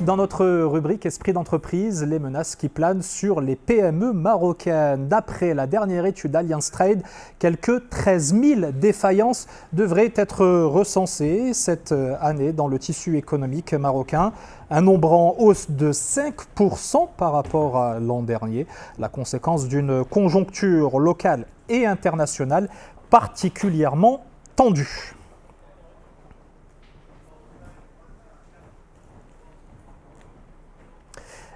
Dans notre rubrique Esprit d'entreprise, les menaces qui planent sur les PME marocaines. D'après la dernière étude Alliance Trade, quelques 13 000 défaillances devraient être recensées cette année dans le tissu économique marocain. Un nombre en hausse de 5% par rapport à l'an dernier, la conséquence d'une conjoncture locale et internationale particulièrement tendue.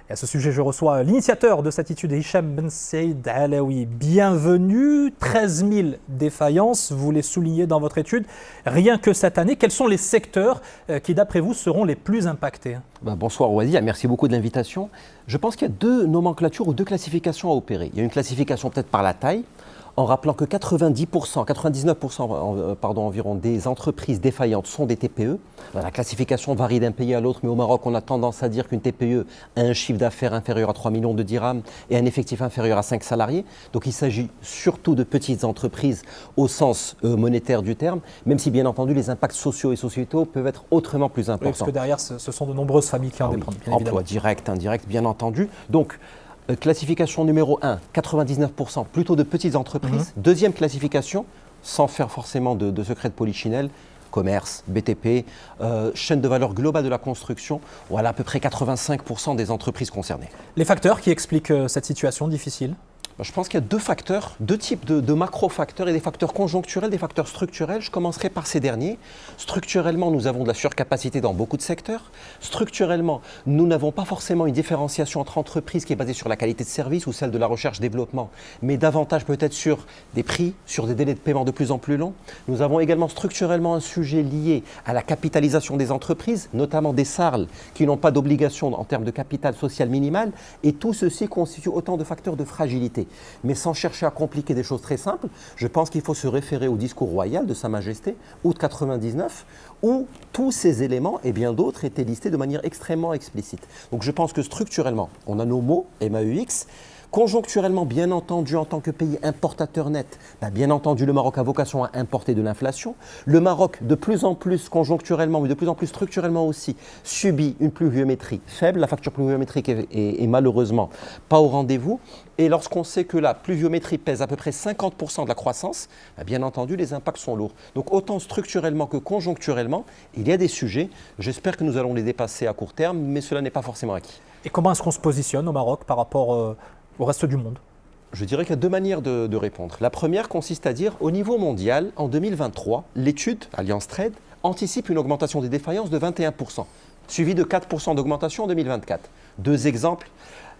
Et à ce sujet, je reçois l'initiateur de cette étude, Hicham Ben Saïd Alaoui. Bienvenue, 13 000 défaillances, vous les soulignez dans votre étude. Rien que cette année, quels sont les secteurs qui, d'après vous, seront les plus impactés? Bonsoir Ouadi, merci beaucoup de l'invitation. Je pense qu'il y a deux nomenclatures ou deux classifications à opérer. Il y a une classification peut-être par la taille, en rappelant que 99% environ des entreprises défaillantes sont des TPE. La classification varie d'un pays à l'autre, mais au Maroc, on a tendance à dire qu'une TPE a un chiffre d'affaires inférieur à 3 millions de dirhams et un effectif inférieur à 5 salariés. Donc il s'agit surtout de petites entreprises au sens monétaire du terme, même si bien entendu les impacts sociaux et sociétaux peuvent être autrement plus importants. Oui, parce que derrière, ce sont de nombreuses familles qui en dépendent, bien évidemment. Emploi direct, indirect, bien entendu. Donc, classification numéro 1, 99% plutôt de petites entreprises. Deuxième classification, sans faire forcément de secret de polichinelle, commerce, BTP, chaîne de valeur globale de la construction, voilà à peu près 85% des entreprises concernées. Les facteurs qui expliquent cette situation difficile? Je pense qu'il y a deux facteurs, deux types de macro-facteurs et des facteurs conjoncturels, des facteurs structurels. Je commencerai par ces derniers. Structurellement, nous avons de la surcapacité dans beaucoup de secteurs. Structurellement, nous n'avons pas forcément une différenciation entre entreprises qui est basée sur la qualité de service ou celle de la recherche-développement, mais davantage peut-être sur des prix, sur des délais de paiement de plus en plus longs. Nous avons également structurellement un sujet lié à la capitalisation des entreprises, notamment des SARL qui n'ont pas d'obligation en termes de capital social minimal, et tout ceci constitue autant de facteurs de fragilité. Mais sans chercher à compliquer des choses très simples, je pense qu'il faut se référer au discours royal de Sa Majesté, août 99, où tous ces éléments et bien d'autres étaient listés de manière extrêmement explicite. Donc je pense que structurellement, on a nos mots, MAUX. Conjoncturellement, bien entendu, en tant que pays importateur net, bien entendu, le Maroc a vocation à importer de l'inflation. Le Maroc, de plus en plus conjoncturellement, mais de plus en plus structurellement aussi, subit une pluviométrie faible. La facture pluviométrique est malheureusement pas au rendez-vous. Et lorsqu'on sait que la pluviométrie pèse à peu près 50% de la croissance, bien entendu, les impacts sont lourds. Donc autant structurellement que conjoncturellement, il y a des sujets. J'espère que nous allons les dépasser à court terme, mais cela n'est pas forcément acquis. Et comment est-ce qu'on se positionne au Maroc par rapport au reste du monde? Je dirais qu'il y a deux manières de répondre. La première consiste à dire, au niveau mondial, en 2023, l'étude Alliance Trade anticipe une augmentation des défaillances de 21%, suivie de 4% d'augmentation en 2024. Deux exemples.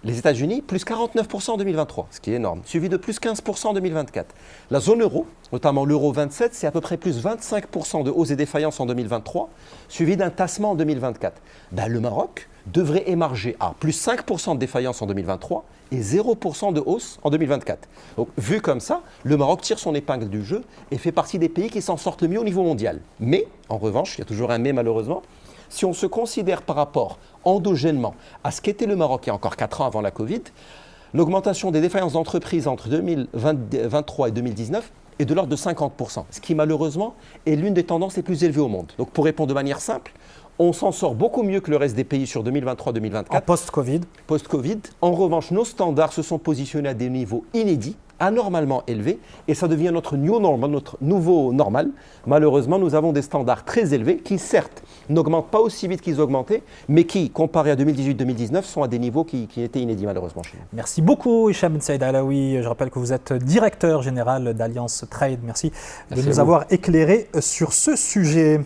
Les États-Unis, plus 49% en 2023, ce qui est énorme, suivi de plus 15% en 2024. La zone euro, notamment l'euro 27, c'est à peu près plus 25% de hausse des défaillances en 2023, suivi d'un tassement en 2024. Le Maroc devrait émarger à plus 5% de défaillances en 2023 et 0% de hausse en 2024. Donc, vu comme ça, le Maroc tire son épingle du jeu et fait partie des pays qui s'en sortent le mieux au niveau mondial. Mais, en revanche, il y a toujours un mais malheureusement, si on se considère par rapport endogènement à ce qu'était le Maroc il y a encore 4 ans avant la Covid, l'augmentation des défaillances d'entreprises entre 2023 et 2019 est de l'ordre de 50%, ce qui malheureusement est l'une des tendances les plus élevées au monde. Donc pour répondre de manière simple, on s'en sort beaucoup mieux que le reste des pays sur 2023-2024. En post-Covid. Post-Covid. En revanche, nos standards se sont positionnés à des niveaux inédits, anormalement élevés, et ça devient notre new normal, notre nouveau normal. Malheureusement, nous avons des standards très élevés qui, certes, n'augmentent pas aussi vite qu'ils augmentaient, mais qui, comparés à 2018-2019, sont à des niveaux qui étaient inédits malheureusement chez nous. Merci beaucoup, Hicham Ben Saïd Alaoui. Je rappelle que vous êtes directeur général d'Alliance Trade. Merci de nous avoir éclairé sur ce sujet.